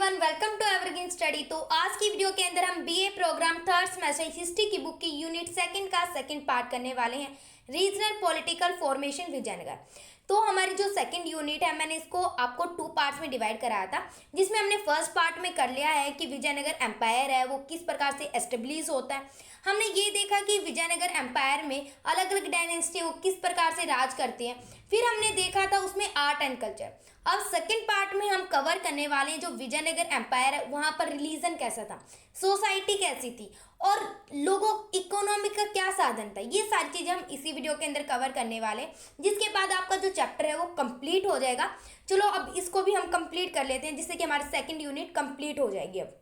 Everyone, welcome to evergreen study. तो आज की वीडियो के अंदर हम BA program third semester history की बुक की यूनिट सेकंड का सेकंड पार्ट करने वाले हैं, रीजनल पॉलिटिकल फॉर्मेशन विजयनगर। तो हमारी जो सेकंड यूनिट है, मैंने इसको आपको टू पार्ट्स में डिवाइड कराया था, जिसमें हमने फर्स्ट पार्ट में कर लिया है कि विजयनगर एम्पायर है वो किस प्रकार से एस्टेब्लिश होता है। हमने ये देखा कि विजयनगर एम्पायर में अलग अलग डायनेस्टी वो किस प्रकार से राज करती हैं। फिर हमने देखा था उसमें आर्ट एंड कल्चर। अब सेकंड पार्ट में हम कवर करने वाले हैं जो विजयनगर एम्पायर है वहाँ पर रिलीजन कैसा था, सोसाइटी कैसी थी और लोगों इकोनॉमी का क्या साधन था। ये सारी चीज़ें हम इसी वीडियो के अंदर कवर करने वाले हैं, जिसके बाद आपका जो चैप्टर है वो कंप्लीट हो जाएगा। चलो अब इसको भी हम कंप्लीट कर लेते हैं, जिससे कि हमारी सेकंड यूनिट कंप्लीट हो जाएगी। अब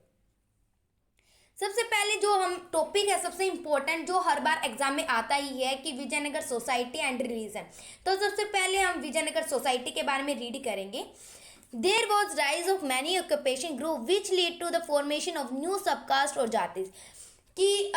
सबसे पहले जो हम टॉपिक है सबसे इम्पोर्टेंट जो हर बार एग्जाम में आता ही है कि विजयनगर सोसाइटी एंड रिलीजन। तो सबसे पहले हम विजयनगर सोसाइटी के बारे में रीड करेंगे। There was rise of many occupation group which lead to the formation of new subcaste और जातिज, कि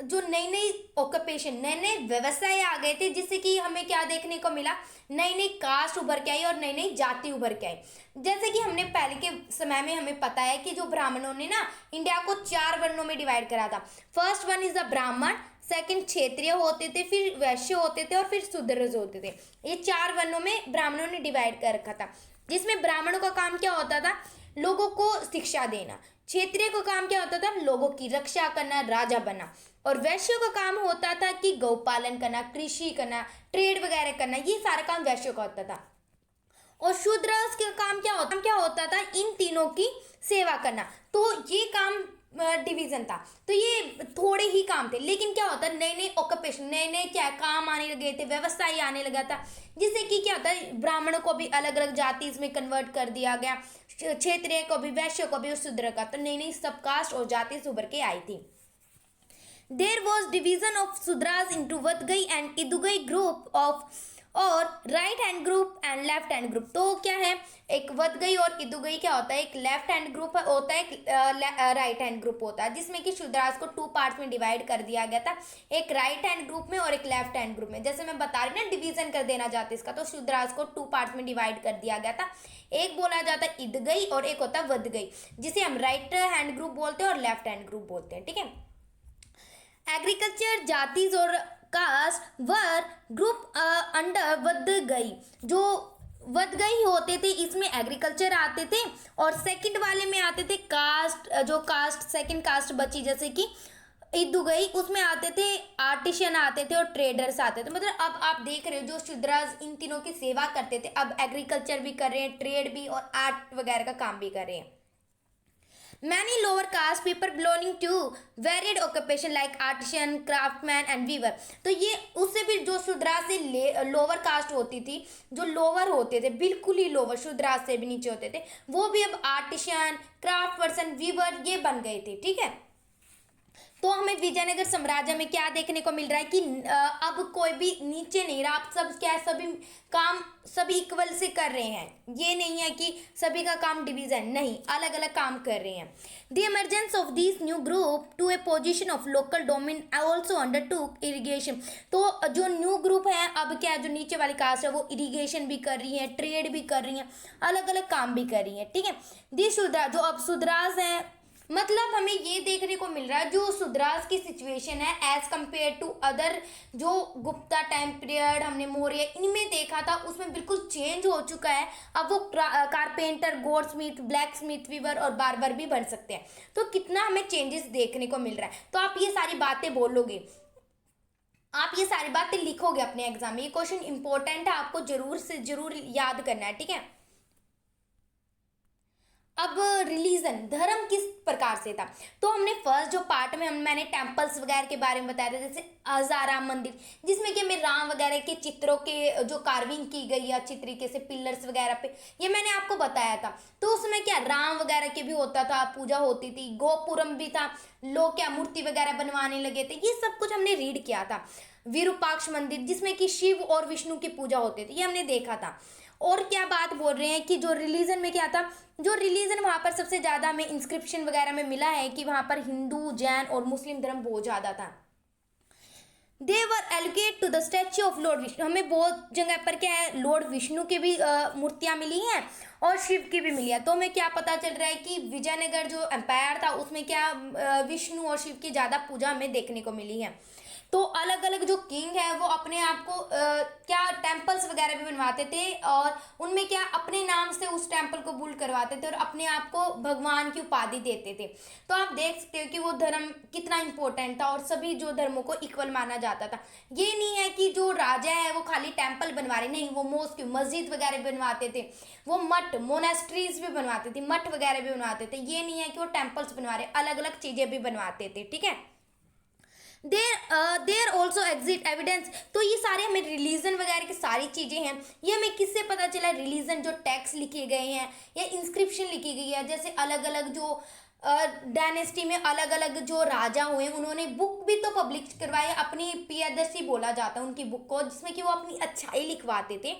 जो नई नई ऑक्यूपेशन नए नए व्यवसाय आ गए थे, जिससे कि हमें क्या देखने को मिला, नई नई कास्ट उभर के आई और नई नई जाति उभर के आई। जैसे कि हमने पहले के समय में हमें पता है कि जो ब्राह्मणों ने ना इंडिया को 4 वर्णों में डिवाइड करा था। फर्स्ट वन इज द ब्राह्मण, सेकंड क्षेत्रीय होते थे, फिर वैश्य होते थे और फिर शूद्र होते थे। ये 4 वर्णों में ब्राह्मणों ने डिवाइड कर रखा था, जिसमें ब्राह्मणों का काम क्या होता था, लोगों को शिक्षा देना। क्षेत्रीय का काम क्या होता था, लोगों की रक्षा करना, राजा बनना। और वैश्यों का काम होता था कि गौपालन करना, कृषि करना, ट्रेड वगैरह करना। ये सारा काम वैश्यों का होता था। और शूद्र का काम क्या होता था, इन तीनों की सेवा करना। तो ये काम डिवीजन था। तो ये थोड़े ही काम थे, लेकिन क्या होता है, नए नए ऑक्यूपेशन नए नए क्या काम आने लगे थे, व्यवसाय आने लगा था, जिससे कि क्या होता है, ब्राह्मणों को भी अलग अलग जाति इसमें कन्वर्ट कर दिया गया, क्षेत्रीय को भी, वैश्य को भी और शूद्र का। तो नई नई सबकास्ट और जाति उभर के आई थी। There was division of Shudras into वदगई एंड इदुगई ग्रुप ऑफ और right hand group and left hand group. तो क्या है, एक वदगई और इदुगई क्या होता है, एक लेफ्ट हैंड ग्रुप होता है, एक राइट हैंड ग्रुप होता है, जिसमें कि शूद्रास को 2 पार्ट्स में डिवाइड कर दिया गया था, एक राइट हैंड ग्रुप में और एक लेफ्ट हैंड ग्रुप में। जैसे मैं बता रही ना, डिवीजन कर देना चाहते इसका, तो शूद्रास को 2 पार्ट्स में डिवाइड कर दिया गया था। एक बोला जाता है इदगई और एक होता है वदगई, जिसे हम राइट हैंड ग्रुप बोलते हैं और लेफ्ट हैंड ग्रुप बोलते हैं। ठीक है। एग्रीकल्चर जातिज और कास्ट वर ग्रुप अंडर वदगई। जो वदगई होते थे इसमें एग्रीकल्चर आते थे, और सेकंड वाले में आते थे कास्ट, जो कास्ट सेकंड कास्ट बची जैसे कि इदुगई, उसमें आते थे आर्टिशियन आते थे और ट्रेडर्स आते थे। मतलब अब आप देख रहे हो जो शूद्रास इन तीनों की सेवा करते थे, अब एग्रीकल्चर भी कर रहे हैं, ट्रेड भी और आर्ट वगैरह का काम भी कर रहे हैं। Many lower caste people belonging to varied occupation like artisan, craftsman and weaver। तो ये उससे भी जो शूद्रास से लोअर कास्ट होती थी, जो लोअर होते थे, बिल्कुल ही लोअर, शूद्रास से भी नीचे होते थे, वो भी अब आर्टिशियन, क्राफ्ट पर्सन, वीवर ये बन गए थे। ठीक है। तो हमें विजयनगर साम्राज्य में क्या देखने को मिल रहा है कि अब कोई भी नीचे नहीं रहा, आप सब क्या सभी काम सभी इक्वल से कर रहे हैं। ये नहीं है कि सभी का काम डिवीजन, नहीं, अलग अलग काम कर रहे हैं। The emergence of this new group to a position of local domain also undertook irrigation. तो जो न्यू ग्रुप है, अब क्या जो नीचे वाली कास्ट है वो इरिगेशन भी कर रही है, ट्रेड भी कर रही है, अलग अलग काम भी कर रही है। ठीक है। दिस शूद्रा जो अब शूद्रास है, मतलब हमें ये देखने को मिल रहा है जो शूद्रास की सिचुएशन है एज कंपेयर टू अदर, जो गुप्ता टाइम पीरियड हमने मौर्य इनमें देखा था, उसमें बिल्कुल चेंज हो चुका है। अब वो carpenter, goldsmith, blacksmith, weaver और बार्बर भी बन सकते हैं। तो कितना हमें चेंजेस देखने को मिल रहा है। तो आप ये सारी बातें बोलोगे, आप ये सारी बातें लिखोगे अपने एग्जाम में। ये क्वेश्चन इंपॉर्टेंट है, आपको जरूर से जरूर याद करना है। ठीक है। अब रिलीजन, धर्म किस प्रकार से था, तो हमने फर्स्ट जो पार्ट में मैंने टेम्पल्स वगैरह के बारे में बताया था, जैसे हजाराम मंदिर, जिसमें कि हमें राम वगैरह के चित्रों के जो कार्विंग की गई है अच्छी तरीके से पिलर्स वगैरह पे, ये मैंने आपको बताया था। तो उसमें क्या राम वगैरह के भी होता था, पूजा होती थी, गोपुरम भी था, लोग क्या मूर्ति वगैरह बनवाने लगे थे, ये सब कुछ हमने रीड किया था। विरूपाक्ष मंदिर, जिसमें कि शिव और विष्णु की पूजा होती थी, ये हमने देखा था। और क्या बात बोल रहे हैं कि जो रिलीजन में क्या था, जो रिलीजन वहाँ पर सबसे ज़्यादा हमें इंस्क्रिप्शन वगैरह में मिला है कि वहाँ पर हिंदू, जैन और मुस्लिम धर्म बहुत ज़्यादा था। They were allocate to the statue of lord Vishnu. हमें बहुत जगह पर क्या है, लॉर्ड विष्णु की भी मूर्तियाँ मिली हैं और शिव की भी मिली है। तो हमें क्या पता चल रहा है कि विजयनगर जो एम्पायर था उसमें क्या विष्णु और शिव की ज़्यादा पूजा हमें देखने को मिली है। तो अलग अलग जो किंग है वो अपने आप को क्या टेम्पल्स वगैरह भी बनवाते थे और उनमें क्या अपने नाम से उस टेम्पल को बुल्ड करवाते थे और अपने आप को भगवान की उपाधि देते थे। तो आप देख सकते हो कि वो धर्म कितना इंपॉर्टेंट था और सभी जो धर्मों को इक्वल माना जाता था। ये नहीं है कि जो राजा है वो खाली टेम्पल बनवा रहे, नहीं, वो मोस्क मस्जिद वगैरह बनवाते थे, वो मठ मोनेस्ट्रीज भी बनवाते थे, मठ वगैरह भी बनवाते थे। ये नहीं है कि वो टेम्पल्स बनवा रहे, अलग अलग चीज़ें भी बनवाते थे। ठीक है, देर ऑल्सो एग्जिट एविडेंस। तो ये सारे हमें रिलीजन वगैरह की सारी चीज़ें हैं, ये हमें किससे पता चला? रिलीजन जो टैक्स लिखे गए हैं या इंस्क्रिप्शन लिखी गई है, जैसे अलग अलग जो डायनेस्टी में अलग अलग जो राजा हुए उन्होंने बुक भी तो पब्लिश करवाई, अपनी प्रियदर्शी बोला जाता है उनकी बुक को, जिसमें कि वो अपनी अच्छाई लिखवाते थे।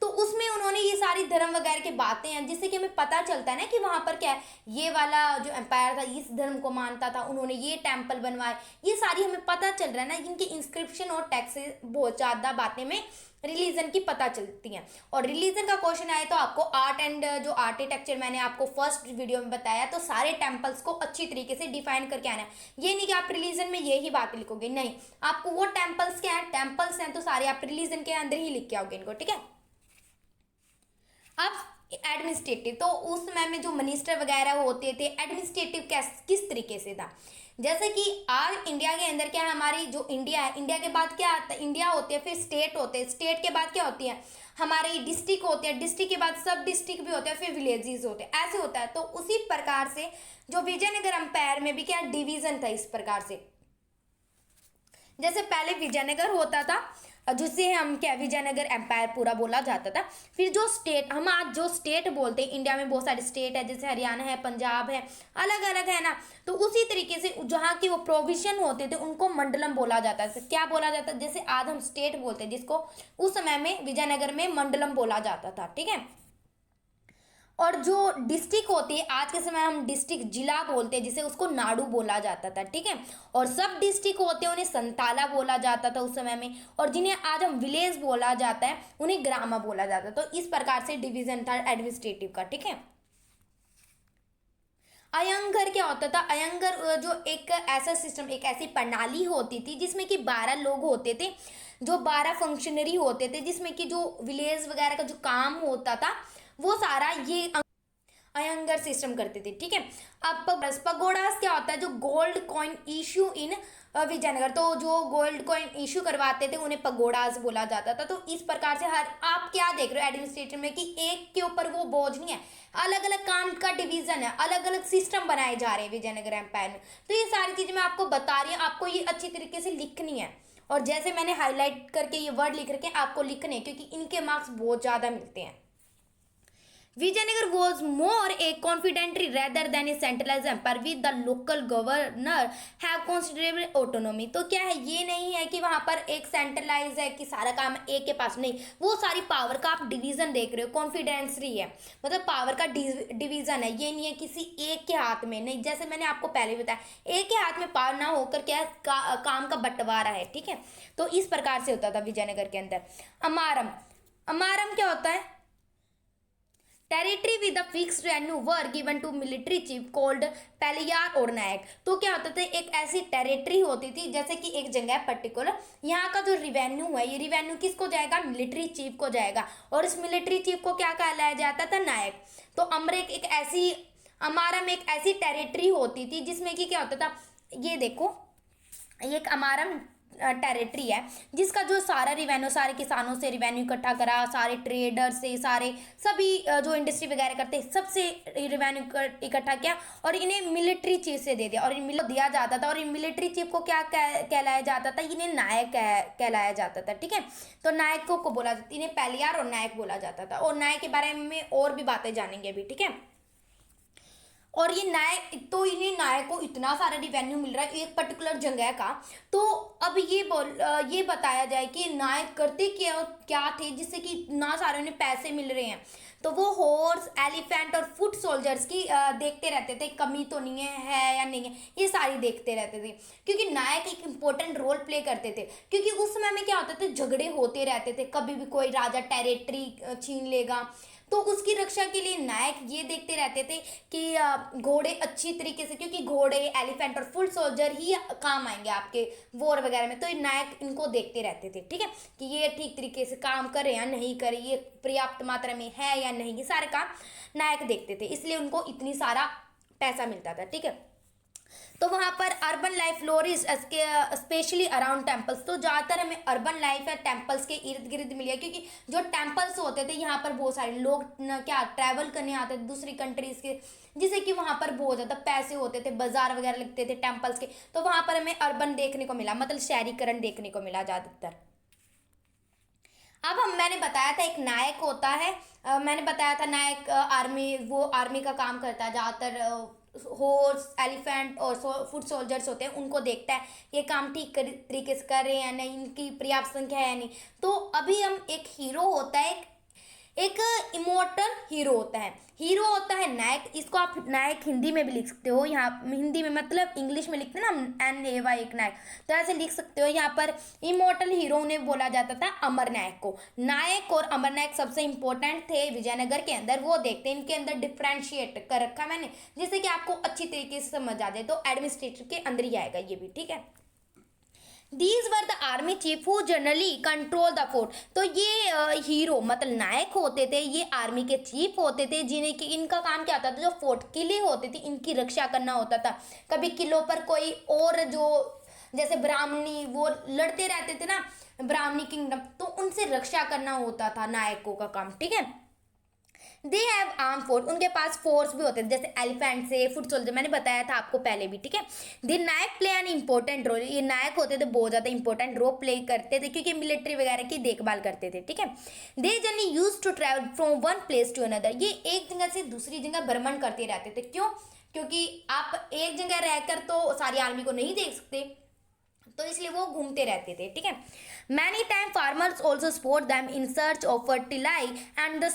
तो उसमें उन्होंने ये सारी धर्म वगैरह की बातें हैं जिससे कि हमें पता चलता है ना कि वहाँ पर क्या है, ये वाला जो एम्पायर था इस धर्म को मानता था, उन्होंने ये टेम्पल बनवाए, ये सारी हमें पता चल रहा है ना। इनके इंस्क्रिप्शन और टैक्स से बहुत ज़्यादा बातें में रिलीजन की पता चलती हैं। और रिलीजन का क्वेश्चन आए तो आपको आर्ट एंड जो आर्किटेक्चर मैंने आपको फर्स्ट वीडियो में बताया, तो सारे टेम्पल्स को अच्छी तरीके से डिफाइन करके आना है। ये नहीं कि आप रिलीजन में यही बातें लिखोगे, नहीं, आपको वो टेम्पल्स क्या है, टेम्पल्स हैं तो सारे आप रिलीजन के अंदर ही लिख के आओगे इनको। ठीक है, अब एडमिनिस्ट्रेटिव, तो उस समय में जो मिनिस्टर वगैरह होते थे, एडमिनिस्ट्रेटिव किस तरीके से था? जैसे कि आज इंडिया के अंदर क्या है, हमारी जो इंडिया है, इंडिया के बाद क्या आता है, इंडिया होती है, फिर स्टेट होते हैं, स्टेट के बाद क्या होती है हमारी डिस्ट्रिक्ट होते हैं, डिस्ट्रिक्ट के बाद सब डिस्ट्रिक्ट भी होते हैं, फिर विलेजेस होते हैं, ऐसे होता है। तो उसी प्रकार से जो विजयनगर एम्पायर में भी क्या डिवीजन था इस प्रकार से। जैसे पहले विजयनगर होता था जिसे हम क्या विजयनगर एम्पायर पूरा बोला जाता था। फिर जो स्टेट, हम आज जो स्टेट बोलते हैं, इंडिया में बहुत सारे स्टेट है, जैसे हरियाणा है, पंजाब है, अलग अलग है ना। तो उसी तरीके से जहाँ के वो प्रोविजन होते थे उनको मंडलम बोला जाता है। क्या बोला जाता है? जैसे आज हम स्टेट बोलते हैं जिसको उस समय में विजयनगर में मंडलम बोला जाता था। ठीक है, और जो डिस्ट्रिक्ट होती है आज के समय हम डिस्ट्रिक्ट जिला बोलते हैं जिसे, उसको नाडु बोला जाता था। ठीक है, और सब डिस्ट्रिक्ट होते हैं उन्हें संताला बोला जाता था उस समय में, और जिन्हें आज हम विलेज बोला जाता है उन्हें ग्रामा बोला जाता। तो इस प्रकार से डिवीजन था एडमिनिस्ट्रेटिव का। ठीक है, अयंगर क्या होता था? अयंगर जो एक ऐसा सिस्टम, एक ऐसी प्रणाली होती थी जिसमें कि 12 लोग होते थे, जो 12 फंक्शनरी होते थे, जिसमें कि जो विलेज वगैरह का जो काम होता था वो सारा ये अयंगर सिस्टम करते थे। ठीक है, अब पगोडास क्या होता है? जो gold coin issue in Vijayanagar, तो जो गोल्ड कॉइन इशू करवाते थे उन्हें पगोडास बोला जाता था। तो इस प्रकार से हर आप क्या देख रहे हो एडमिनिस्ट्रेशन में कि एक के ऊपर वो बोझ नहीं है, अलग अलग काम का डिवीजन है, अलग अलग सिस्टम बनाए जा रहे हैं विजयनगर एम्पायर में। तो ये सारी चीजें मैं आपको बता रही हूँ, आपको ये अच्छी तरीके से लिखनी है, और जैसे मैंने हाईलाइट करके ये वर्ड लिख रखे आपको लिखने हैं, क्योंकि इनके मार्क्स बहुत ज्यादा मिलते हैं। Vijayanagar was more a confidential rather than a centralized empire with the local governor have considerable autonomy। तो क्या है, ये नहीं है कि वहाँ पर एक सेंट्रलाइज है कि सारा काम एक के पास, नहीं, वो सारी पावर का आप डिवीजन देख रहे हो, कॉन्फिडेंसरी है, मतलब पावर का डिवीजन है, ये नहीं है किसी एक के हाथ में, नहीं, जैसे मैंने आपको पहले बताया एक के हाथ में पावर ना होकर क्या काम का बंटवारा है। ठीक है, तो इस प्रकार से होता था विजयनगर के अंदर। अमारम, अमारम क्या होता है? Territory with the fixed revenue were given to military chief called Palaiyar और नायक। तो क्या होता था, एक ऐसी टेरिटरी होती थी, जैसे कि एक जगह पर्टिकुलर, यहाँ का जो रिवेन्यू है, ये रिवेन्यू किसको जाएगा? मिलिट्री चीफ को जाएगा, और इस मिलिट्री चीफ को क्या कहलाया जाता था? नायक। तो अमरेक एक ऐसी, अमारम एक ऐसी टेरिटरी होती थी जिसमें कि क्या होता था, ये देखो, एक अमारम टेरिटरी है जिसका जो सारा रिवेन्यू, सारे किसानों से रिवेन्यू इकट्ठा करा, सारे ट्रेडर से, सारे सभी जो इंडस्ट्री वगैरह करते हैं सबसे रिवेन्यू इकट्ठा किया और इन्हें मिलिट्री चीफ से दे दिया, और इन दिया जाता था। और इन मिलिट्री चीफ को क्या कहलाया जाता था? इन्हें नायक कहलाया जाता था। ठीक है, तो नायकों को बोला जाता, इन्हें पेलियार और नायक बोला जाता था, और नायक के बारे में और भी बातें जानेंगे अभी। ठीक है, और ये नायक, तो इन्हें नायक को इतना सारा रिवेन्यू मिल रहा है एक पर्टिकुलर जगह का। तो अब ये बताया जाए कि नायक करते क्या क्या थे जिससे कि इतना सारे उन्हें पैसे मिल रहे हैं। तो वो हॉर्स, एलिफेंट और फुट सोल्जर्स की देखते रहते थे, कमी तो नहीं है या नहीं है, ये सारी देखते रहते थे, क्योंकि नायक एक इम्पोर्टेंट रोल प्ले करते थे। क्योंकि उस समय में क्या होता था, झगड़े होते रहते थे, कभी भी कोई राजा टेरिटरी छीन लेगा, तो उसकी रक्षा के लिए नायक ये देखते रहते थे कि घोड़े अच्छी तरीके से, क्योंकि घोड़े, एलिफेंट और फुट सोल्जर ही काम आएंगे आपके वॉर वगैरह में, तो ये नायक इनको देखते रहते थे, ठीक है, कि ये ठीक तरीके से काम करे या नहीं करे, ये पर्याप्त मात्रा में है या नहीं, ये सारे काम नायक देखते थे, इसलिए उनको इतनी सारा पैसा मिलता था, ठीक है। तो वहाँ पर urban life flourish specially around temples, तो ज़्यादातर हमें अर्बन लाइफ है टेम्पल्स के इर्द गिर्द मिली है, क्योंकि जो टेम्पल्स होते थे यहाँ पर बहुत सारे लोग क्या ट्रैवल करने आते थे दूसरी कंट्रीज़ के, जिससे कि वहाँ पर बहुत ज़्यादा पैसे होते थे, बाजार वगैरह लगते थे टेम्पल्स के, तो वहाँ पर हमें अर्बन देखने को मिला, मतलब शहरीकरण देखने को मिला ज़्यादातर। अब मैंने बताया था एक नायक होता है, मैंने बताया था नायक आर्मी, वो आर्मी का काम करता है, ज़्यादातर हॉर्स, एलिफेंट और फुट सोल्जर्स होते हैं, उनको देखता है ये काम ठीक तरीके से कर रहे हैं या नहीं, इनकी पर्याप्त संख्या है या नहीं। तो अभी हम एक हीरो होता है, एक इमोर्टल हीरो होता है नायक, इसको आप नायक हिंदी में भी लिख सकते हो, यहाँ हिंदी में मतलब इंग्लिश में लिखते हैं ना NAY, एक नायक, तो ऐसे लिख सकते हो। यहाँ पर इमोर्टल हीरो ने बोला जाता था अमर नायक को। नायक और अमर नायक सबसे इंपॉर्टेंट थे विजयनगर के अंदर, वो देखते हैं, इनके अंदर डिफ्रेंशिएट कर रखा है मैंने, जिससे कि आपको अच्छी तरीके से समझ आ जाए, तो एडमिनिस्ट्रेटर के अंदर ही आएगा ये भी, ठीक है। These were the army chief who generally control the fort। तो ये हीरो मतलब नायक होते थे, ये आर्मी के चीफ होते थे, जिन्हें कि इनका काम क्या होता था, जो फोर्ट किले होते थे इनकी रक्षा करना होता था। कभी किलों पर कोई और जो जैसे ब्राह्मणी वो लड़ते रहते थे ना, ब्राह्मणी किंगडम, तो उनसे रक्षा करना होता था नायकों का काम, ठीक है। दे हैव आर्म फोर्स, उनके पास फोर्स भी होते थे, जैसे एलिफेंट से फुट सोल्जर, मैंने बताया था आपको पहले भी, ठीक है। दे नायक प्ले एन इंपॉर्टेंट रोल, ये नायक होते थे बहुत ज़्यादा इंपॉर्टेंट रोल प्ले करते थे, क्योंकि मिलिट्री वगैरह की देखभाल करते थे, ठीक है। They generally use to travel from one place to another, ये एक जगह से दूसरी जगह भ्रमण करते रहते थे। क्यों? क्योंकि आप एक जगह रहकर तो सारी आर्मी को नहीं देख सकते, तो इसलिए वो घूमते रहते थे, ठीक है। Many time farmers also support them in search of fertilize and the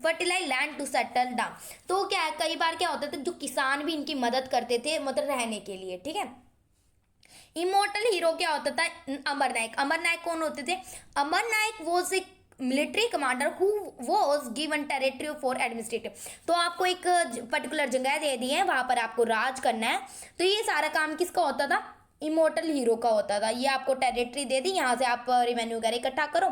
fertilize land to settle down. तो क्या है, कई बार क्या होता था, जो किसान भी इनकी मदद करते थे मतलब रहने के लिए, ठीक है। इमोर्टल हीरो क्या होता था, अमर नायक। अमर नायक कौन होते थे? Amar Nayak was a military commander who was given territory for administrative. तो आपको एक पर्टिकुलर जगह दे दी है, वहाँ पर आपको राज करना है, तो ये सारा काम किसका होता था? इमोर्टल हीरो का होता था। ये आपको टेरिटरी दे दी, यहाँ से आप रेवेन्यू वगैरह इकट्ठा करो,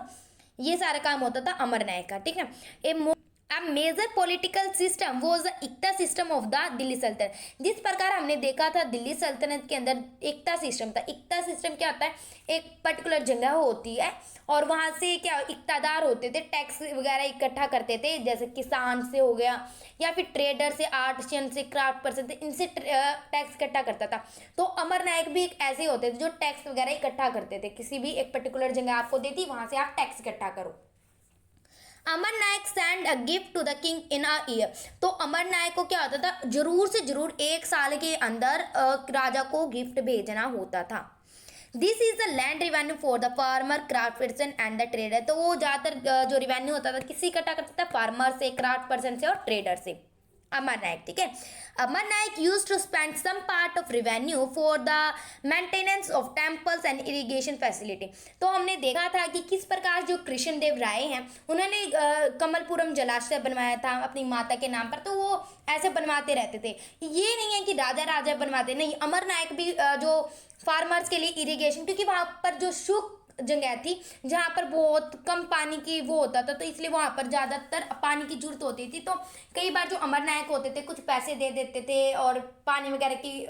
ये सारा काम होता था अमर नायक का, ठीक है। A major political system was the iqta system of the Delhi sultanate. जिस प्रकार हमने देखा था दिल्ली सल्तनत के अंदर इक्ता सिस्टम था। इक्ता सिस्टम क्या होता है, एक पर्टिकुलर जगह होती है और वहाँ से क्या इक्तादार होते थे, टैक्स वगैरह इकट्ठा करते थे, जैसे किसान से हो गया या फिर ट्रेडर से, आर्टिशियन से, क्राफ्ट पर्सन से, इनसे टैक्स इकट्ठा करता था। तो अमर नायक भी एक ऐसे होते थे जो टैक्स वगैरह इकट्ठा करते थे, किसी भी एक पर्टिकुलर जगह आपको देती, वहाँ से आप टैक्स इकट्ठा करो। Amar Nayak send a gift to the king in a year. तो अमर नायक को क्या होता था, जरूर से जरूर एक साल के अंदर राजा को गिफ्ट भेजना होता था। This is the land revenue for the farmer, craft person and the trader. तो वो ज़्यादातर जो रिवेन्यू होता था किसी इकट्ठा करता था, फार्मर से, क्राफ्ट पर्सन से और ट्रेडर से। अमर नायक, ठीक है। Amar Nayak use to spend some part of revenue for the maintenance of temples and irrigation facility. तो हमने देखा था कि किस प्रकार जो कृष्ण देव राय हैं उन्होंने कमलपुरम जलाशय बनवाया था अपनी माता के नाम पर, तो वो ऐसे बनवाते रहते थे। ये नहीं है कि राजा राजा बनवाते, नहीं, अमर नायक भी जो फार्मर्स के लिए इरिगेशन, क्योंकि वहाँ पर जो शुष्क जगह थी जहाँ पर बहुत कम पानी की वो होता था, तो इसलिए वहाँ पर ज़्यादातर पानी की जरूरत होती थी। तो कई बार जो अमर नायक होते थे कुछ पैसे दे देते थे और पानी वगैरह की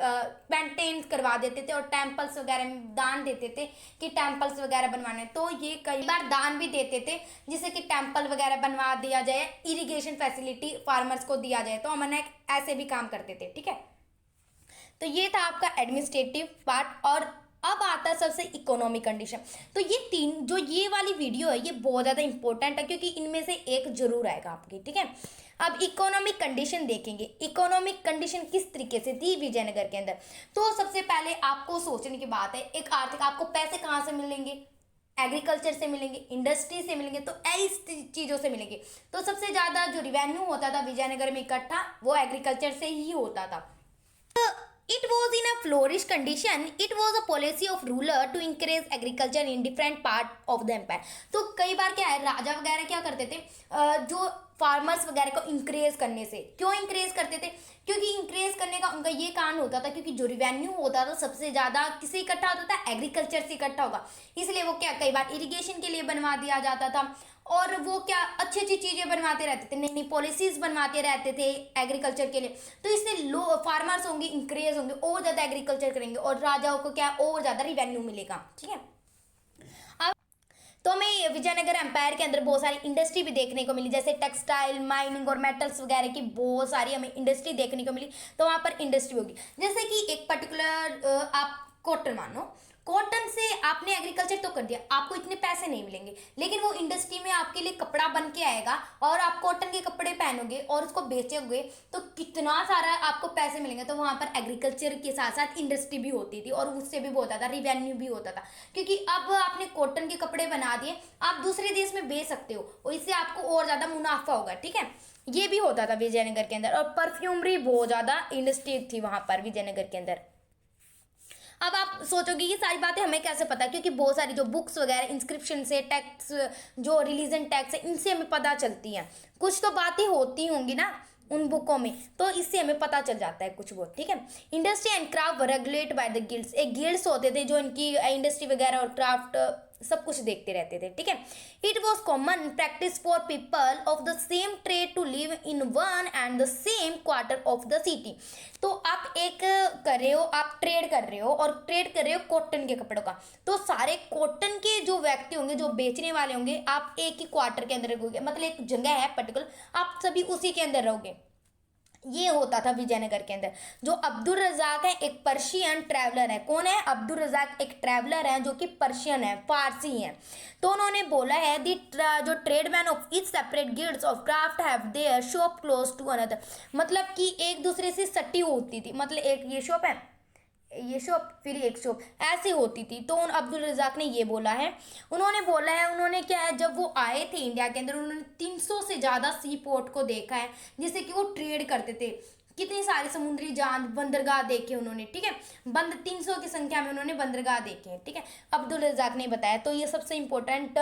मेंटेन करवा देते थे और टेम्पल्स वगैरह में दान देते थे कि टेम्पल्स वगैरह बनवाने, तो ये कई बार दान भी देते थे जिससे कि टेम्पल वगैरह बनवा दिया जाए, इरीगेशन फैसिलिटी फार्मर्स को दिया जाए। तो अमर नायक ऐसे भी काम करते थे, ठीक है। तो ये था आपका एडमिनिस्ट्रेटिव पार्ट। और अब आता है सबसे इकोनॉमिक कंडीशन। तो ये तीन जो ये वाली वीडियो है ये बहुत ज़्यादा इंपॉर्टेंट है, क्योंकि इनमें से एक जरूर आएगा आपकी, ठीक है। अब इकोनॉमिक कंडीशन देखेंगे, इकोनॉमिक कंडीशन किस तरीके से थी विजयनगर के अंदर। तो सबसे पहले आपको सोचने की बात है, एक आर्थिक, आपको पैसे कहाँ से मिलेंगे, एग्रीकल्चर से मिलेंगे, इंडस्ट्री से मिलेंगे, तो इस चीज़ों से मिलेंगे। तो सबसे ज़्यादा जो रिवेन्यू होता था विजयनगर में इकट्ठा, वो एग्रीकल्चर से ही होता था। It was in a flourish condition. It was a policy of ruler to encourage agriculture in different part of the empire. तो कई बार क्या है, राजा वगैरह क्या करते थे, जो फार्मर्स वगैरह को इंक्रेज करने से, क्यों इंक्रेज करते थे, क्योंकि इंक्रेज करने का उनका ये कारण होता था, क्योंकि जो रिवेन्यू होता था सबसे ज़्यादा किससे इकट्ठा होता था, एग्रीकल्चर से इकट्ठा होगा। इसलिए वो क्या, कई बार इरिगेशन के लिए बनवा दिया जाता था, और वो क्या अच्छी अच्छी चीज़ें बनवाते रहते थे, नई नई पॉलिसीज बनवाते रहते थे एग्रीकल्चर के लिए। तो इससे लो फार्मर्स होंगे, इंक्रेज होंगे, और ज़्यादा एग्रीकल्चर करेंगे, और राजाओं को क्या, और ज़्यादा रिवेन्यू मिलेगा। ठीक है, अब तो हमें विजयनगर एम्पायर के अंदर बहुत सारी इंडस्ट्री भी देखने को मिली, जैसे टेक्सटाइल, माइनिंग और मेटल्स वगैरह की बहुत सारी हमें इंडस्ट्री देखने को मिली। तो वहाँ पर इंडस्ट्री होगी, जैसे कि एक पर्टिकुलर आप कॉटन मानो, कॉटन से आपने एग्रीकल्चर तो कर दिया, आपको इतने पैसे नहीं मिलेंगे, लेकिन वो इंडस्ट्री में आपके लिए कपड़ा बन के आएगा, और आप कॉटन के कपड़े पहनोगे और उसको बेचोगे, तो कितना सारा आपको पैसे मिलेंगे। तो वहाँ पर एग्रीकल्चर के साथ साथ इंडस्ट्री भी होती थी, और उससे भी होता था, रिवेन्यू भी होता था, क्योंकि अब आपने कॉटन के कपड़े बना दिए, आप दूसरे देश में बेच सकते हो, और इससे आपको और ज़्यादा मुनाफा होगा। ठीक है, ये भी होता था विजयनगर के अंदर। और परफ्यूमरी बहुत ज़्यादा इंडस्ट्री थी वहाँ पर विजयनगर के अंदर। अब आप सोचोगे ये सारी बातें हमें कैसे पता, क्योंकि बहुत सारी जो बुक्स वगैरह, इंस्क्रिप्शन से, टैक्स, जो रिलीजन टैक्स है, इनसे हमें पता चलती हैं। कुछ तो बातें होती होंगी ना उन बुकों में, तो इससे हमें पता चल जाता है कुछ बहुत। ठीक है, industry and craft regulate by the guilds, एक गिल्ड्स होते थे जो इनकी इंडस्ट्री वगैरह और क्राफ्ट सब कुछ देखते रहते थे। ठीक है, it was common practice for people of the same trade to live in one and the same quarter of the city. तो आप एक कर रहे हो, आप ट्रेड कर रहे हो, और ट्रेड कर रहे हो कॉटन के कपड़ों का, तो सारे कॉटन के जो व्यक्ति होंगे, जो बेचने वाले होंगे, आप एक ही क्वार्टर के अंदर रहोगे, मतलब एक जगह है पर्टिकुलर, आप सभी उसी के अंदर रहोगे। ये होता था विजयनगर के अंदर। जो अब्दुल रजाक है, एक पर्शियन ट्रैवलर है। कौन है? अब्दुल रजाक एक ट्रैवलर है जो कि पर्शियन है, फारसी है। तो उन्होंने बोला है दी जो tradesman of each separate guilds of craft have their shop close to another, मतलब कि एक दूसरे से सटी होती थी, मतलब एक ये शॉप है, ये शॉप, फिर एक शॉप, ऐसी होती थी। तो उन अब्दुल रजाक ने ये बोला है, उन्होंने बोला है, उन्होंने क्या है, जब वो आए थे इंडिया के अंदर, उन्होंने 300 से ज़्यादा सी पोर्ट को देखा है, जिससे कि वो ट्रेड करते थे। कितनी सारी समुद्री जहाज, बंदरगाह देखे उन्होंने। ठीक है, 300 की संख्या में उन्होंने बंदरगाह देखे हैं। ठीक है, अब्दुल रजाक ने बताया। तो ये सबसे इंपॉर्टेंट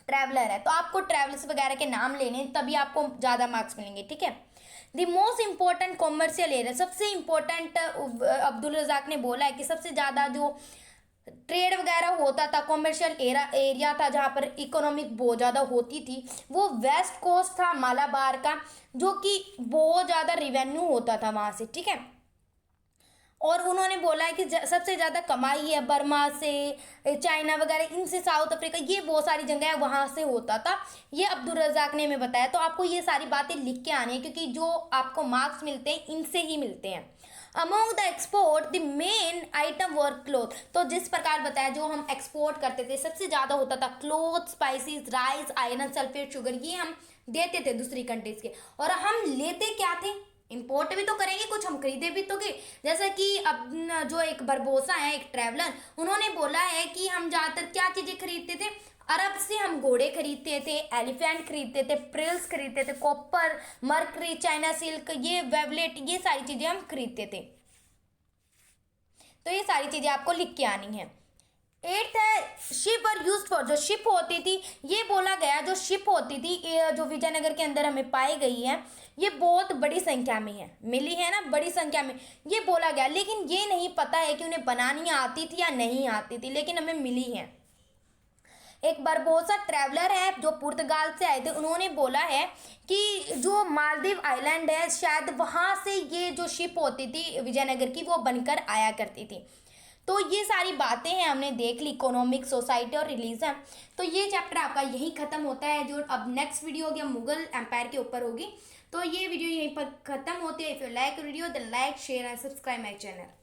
ट्रैवलर है। तो आपको ट्रैवलर्स वगैरह के नाम लेने, तभी आपको ज़्यादा मार्क्स मिलेंगे। ठीक है, the most important commercial area, सबसे इंपॉर्टेंट अब्दुल रजाक ने बोला है कि सबसे ज़्यादा जो ट्रेड वगैरह होता था, कॉमर्शियल एरिया था जहाँ पर इकोनॉमिक बहुत ज़्यादा होती थी, वो वेस्ट कोस्ट था मालाबार का, जो कि बहुत ज़्यादा रिवेन्यू होता था वहाँ से। ठीक है, और उन्होंने बोला है कि सबसे ज़्यादा कमाई है बर्मा से, चाइना वगैरह, इनसे, साउथ अफ्रीका, ये बहुत सारी जगह है, वहाँ से होता था। ये अब्दुल रजाक ने हमें बताया। तो आपको ये सारी बातें लिख के आनी है, क्योंकि जो आपको मार्क्स मिलते हैं इनसे ही मिलते हैं। Among the export the main item were cloth, तो जिस प्रकार बताया जो हम एक्सपोर्ट करते थे सबसे ज़्यादा होता था cloth, spices, rice, iron, sulphate, sugar, ये हम देते थे दूसरी कंट्रीज के। और हम लेते क्या थे? इंपोर्ट भी तो करेंगे, कुछ हम खरीदे भी तो। जैसा कि अब जो एक बरबोसा है, एक ट्रैवलर, उन्होंने बोला है कि हम ज़्यादातर क्या चीज़ें खरीदते थे? अरब से हम घोड़े खरीदते थे, एलिफेंट खरीदते थे, प्रिल्स खरीदते थे, कॉपर, मर्करी, चाइना सिल्क, ये वेवलेट, ये सारी चीज़ें हम खरीदते थे। तो ये सारी चीज़ें आपको लिख के आनी है। 8th है शिप और यूज फॉर, जो शिप होती थी, ये बोला गया जो शिप होती थी, ये जो विजयनगर के अंदर हमें पाई गई है, ये बहुत बड़ी संख्या में है, मिली है ना, बड़ी संख्या में, ये बोला गया। लेकिन ये नहीं पता है कि उन्हें बनानी आती थी या नहीं आती थी, लेकिन हमें मिली है। एक बरबोसा ट्रैवलर है जो पुर्तगाल से आए थे, उन्होंने बोला है कि जो मालदीव आइलैंड है, शायद वहाँ से ये जो शिप होती थी विजयनगर की, वो बनकर आया करती थी। तो ये सारी बातें हैं हमने देख ली, इकोनॉमिक, सोसाइटी और रिलीजन। तो ये चैप्टर आपका यहीं ख़त्म होता है। जो अब नेक्स्ट वीडियो होगी मुगल एम्पायर के ऊपर होगी। तो ये वीडियो यहीं पर ख़त्म होती है। If you like video then like, share and subscribe my channel.